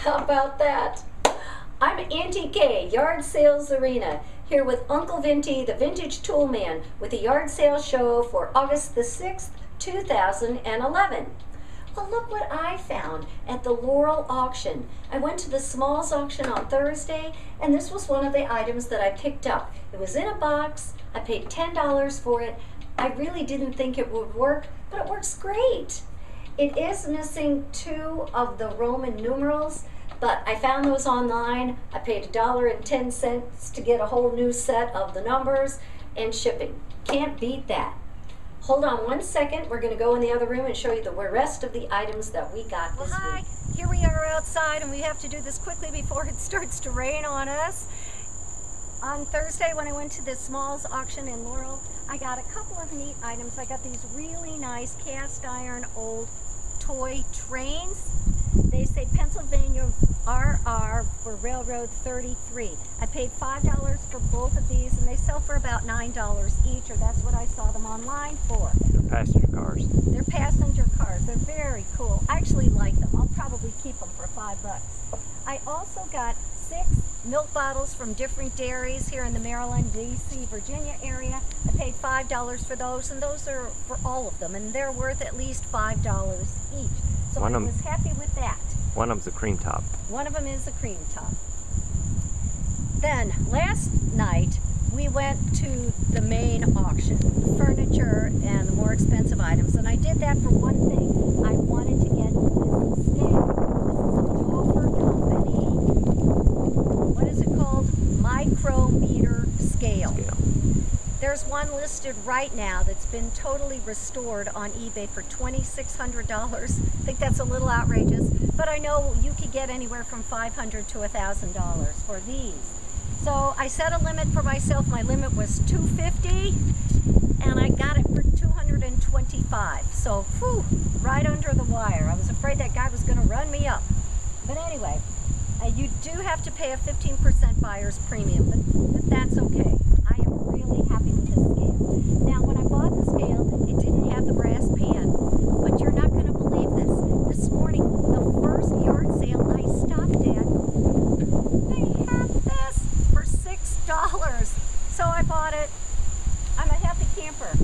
How about that? I'm Antique Yard Sales Arena, here with Uncle Vintie, the Vintage Tool Man, with the yard sale show for August the 6th, 2011. Well, look what I found at the Laurel auction. I went to the Smalls auction on Thursday, and this was one of the items that I picked up. It was in a box. I paid $10 for it. I really didn't think it would work, but it works great. It is missing 2 of the Roman numerals, but I found those online. I paid $1.10 to get a whole new set of the numbers and shipping. Can't beat that. Hold on one second. We're going to go in the other room and show you the rest of the items that we got this week. Here we are outside, and we have to do this quickly before it starts to rain on us. On Thursday, when I went to the Smalls auction in Laurel, I got a couple of neat items. I got these really nice cast iron old toy trains. They say Pennsylvania RR for Railroad 33. I paid $5 for both of these, and they sell for about $9 each, or that's what I saw them online for. They're passenger cars. They're passenger cars. They're very cool. I actually like them. I'll probably keep them for $5. I also got 6 milk bottles from different dairies here in the Maryland, D.C., Virginia area. I paid $5 for those, and those are for all of them, and they're worth at least $5 each. So I was happy with that. One of them's a cream top. One of them is a cream top. Then, last night, we went to the main auction, the furniture and the more expensive items, and I did that for one thing. I wanted to get this scale. This is a Dover Company, what is it called? Micrometer scale. There's one listed right now that's been totally restored on eBay for $2,600. I think that's a little outrageous, but I know you could get anywhere from $500 to $1,000 for these. So I set a limit for myself. My limit was $250, and I got it for $225. So, whew, right under the wire. I was afraid that guy was going to run me up. But anyway, you do have to pay a 15% buyer's premium, but that's okay. I am really happy with this scale. Now, when I bought the scale, it didn't have the brass pan, but you're not going to believe this. This morning, the first yard sale I stopped at, they had this for $6. So I bought it. I'm a happy camper.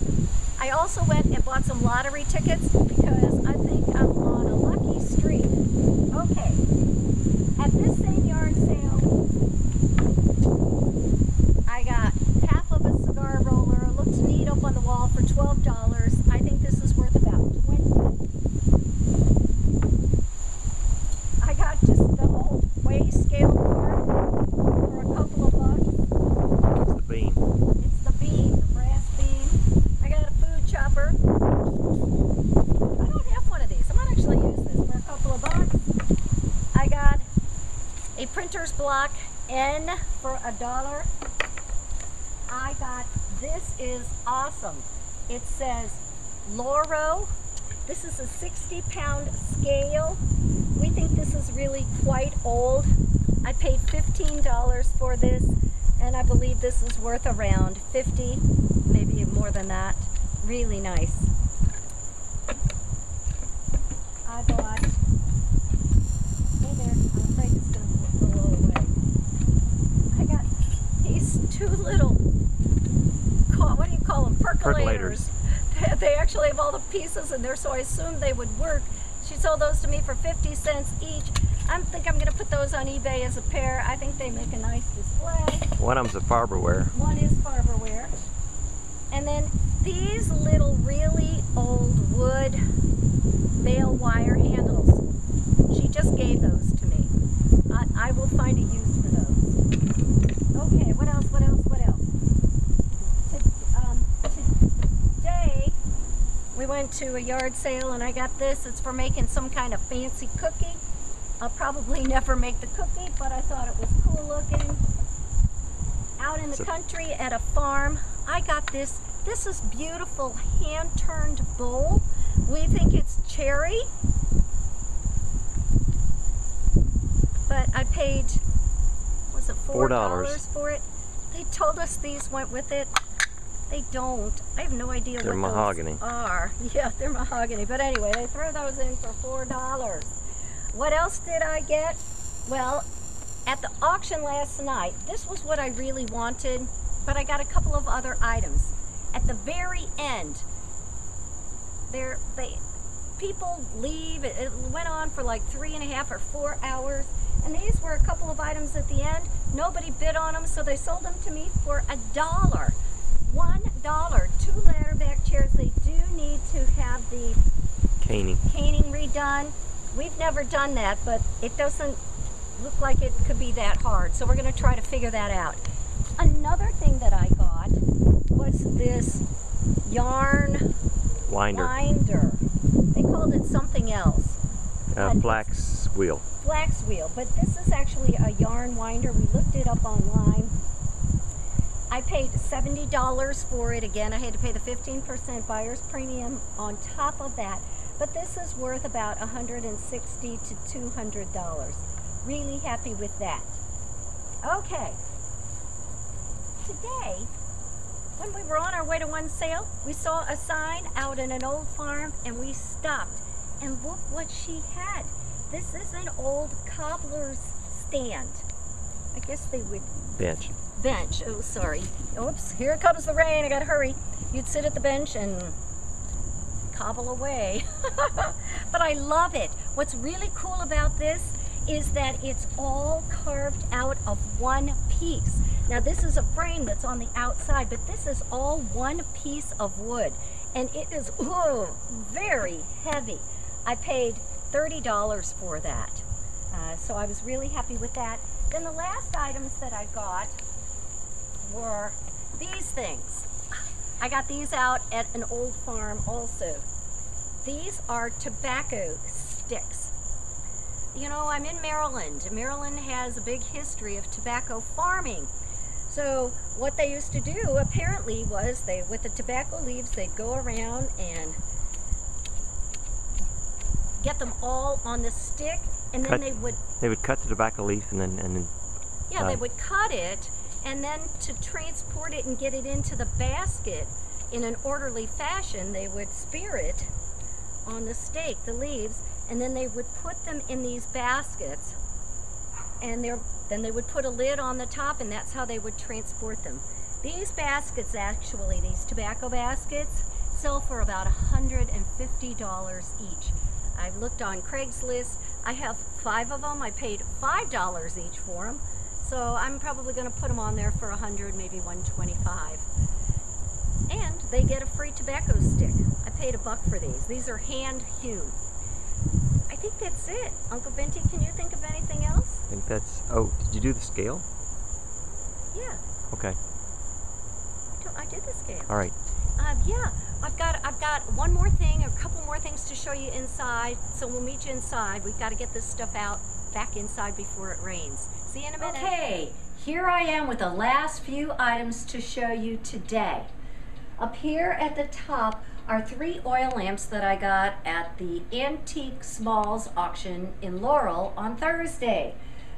I also went and bought some lottery tickets because I think I'm on a lucky streak. Okay. At this same yard sale, I got half of a cigar roller. It looks neat up on the wall for $12. I think this is worth about $20. I got just the whole weigh scale bar for a couple of bucks. It's the beam. It's the beam, the brass beam. I got a food chopper. I don't have one of these. I might actually use this for a couple of bucks. I got a printer's block N for $1. I got, this is awesome. It says Loro. This is a 60-pound scale. We think this is really quite old. I paid $15 for this, and I believe this is worth around $50, maybe more than that. Really nice. I bought, hey there, I'm afraid it's going to blow away. I got these 2 little, what do you call them, percolators. They actually have all the pieces in there, so I assumed they would work. She sold those to me for 50 cents each. I think I'm going to put those on eBay as a pair. I think they make a nice display. One of them's a Farberware. One is Farberware. And then these little really old wood bale wire handles. She just gave those to me. I will find a use for those. Okay, what else? Today, we went to a yard sale, and I got this. It's for making some kind of fancy cookie. I'll probably never make the cookie, but I thought it was cool looking. Out in the country at a farm, I got this. This is beautiful hand-turned bowl. We think it's cherry, but I paid, was it $4 for it? They told us these went with it. They don't. I have no idea They're what mahogany. those are. Yeah, they're mahogany. But anyway, they threw those in for $4. What else did I get? Well, at the auction last night, this was what I really wanted, but I got a couple of other items. At the very end, people leave. It went on for like 3.5 or 4 hours, and these were a couple of items at the end. Nobody bid on them, so they sold them to me for $1. $1. 2 ladder back chairs. They do need to have the Caning. caning redone. We've never done that, but it doesn't look like it could be that hard, so we're going to try to figure that out. Another thing that I got was this yarn winder. They called it something else. Flax wheel. Flax wheel, but this is actually a yarn winder. We looked it up online. I paid $70 for it. Again, I had to pay the 15% buyer's premium on top of that, but this is worth about $160 to $200. Really happy with that. Okay. Today, when we were on our way to one sale, we saw a sign out in an old farm and we stopped. And look what she had. This is an old cobbler's stand. I guess they would... Bench. Bench. Oh, sorry. Oops, here comes the rain. I gotta hurry. You'd sit at the bench and cobble away. But I love it. What's really cool about this is that it's all carved out of one piece. Now this is a frame that's on the outside, but this is all one piece of wood, and it is very heavy. I paid $30 for that, so I was really happy with that. Then the last items that I got were these things. I got these out at an old farm also. These are tobacco sticks. You know, I'm in Maryland. Maryland has a big history of tobacco farming. So what they used to do apparently was with the tobacco leaves, they'd go around and get them all on the stick, and then they would cut the tobacco leaf and then they would cut it, and then to transport it and get it into the basket in an orderly fashion, they would spear it on the stake, the leaves, and then they would put them in these baskets, and then they would put a lid on the top, and that's how they would transport them. These baskets, actually, these tobacco baskets, sell for about $150 each. I've looked on Craigslist. I have 5 of them. I paid $5 each for them, so I'm probably going to put them on there for $100, maybe $125. And they get a free tobacco stick. I paid $1 for these. These are hand hewn. I think that's it. Uncle Vintie, can you think of anything else? I think that's... Oh, did you do the scale? Yeah. Okay. I did the scale. All right. Yeah. I've got one more thing, a couple more things to show you inside. So we'll meet you inside. We've got to get this stuff back inside before it rains. See you in a minute. Okay. Here I am with the last few items to show you today. Up here at the top are 3 oil lamps that I got at the Antique Smalls auction in Laurel on Thursday.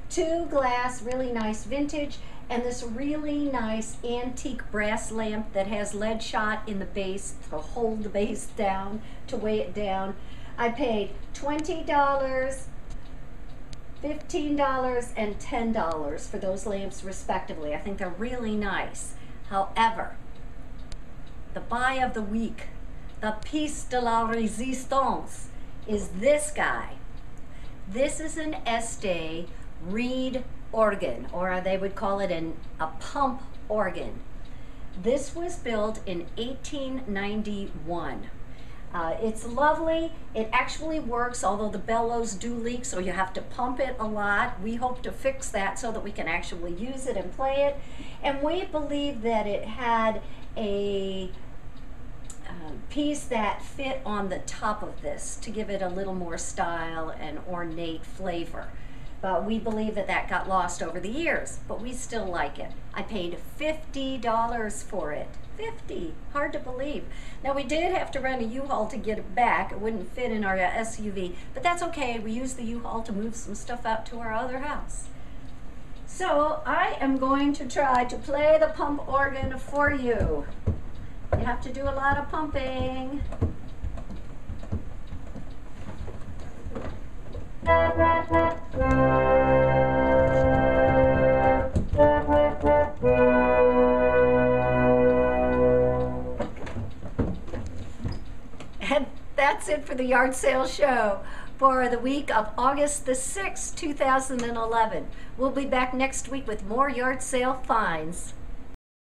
2 glass, really nice vintage, and this really nice antique brass lamp that has lead shot in the base to hold the base down, to weigh it down. I paid $20, $15, and $10 for those lamps respectively. I think they're really nice. However, the buy of the week, the piece de la resistance, is this guy. This is an Este reed organ, or they would call it a pump organ. This was built in 1891. It's lovely. It actually works, although the bellows do leak, so you have to pump it a lot. We hope to fix that so that we can actually use it and play it. And we believe that it had a piece that fit on the top of this to give it a little more style and ornate flavor. But we believe that that got lost over the years, but we still like it. I paid $50 for it. 50, hard to believe. Now we did have to rent a U-Haul to get it back. It wouldn't fit in our SUV, but that's okay. We used the U-Haul to move some stuff out to our other house. So I am going to try to play the pump organ for you. You have to do a lot of pumping. that's it for the yard sale show for the week of August the 6th, 2011. We'll be back next week with more yard sale finds.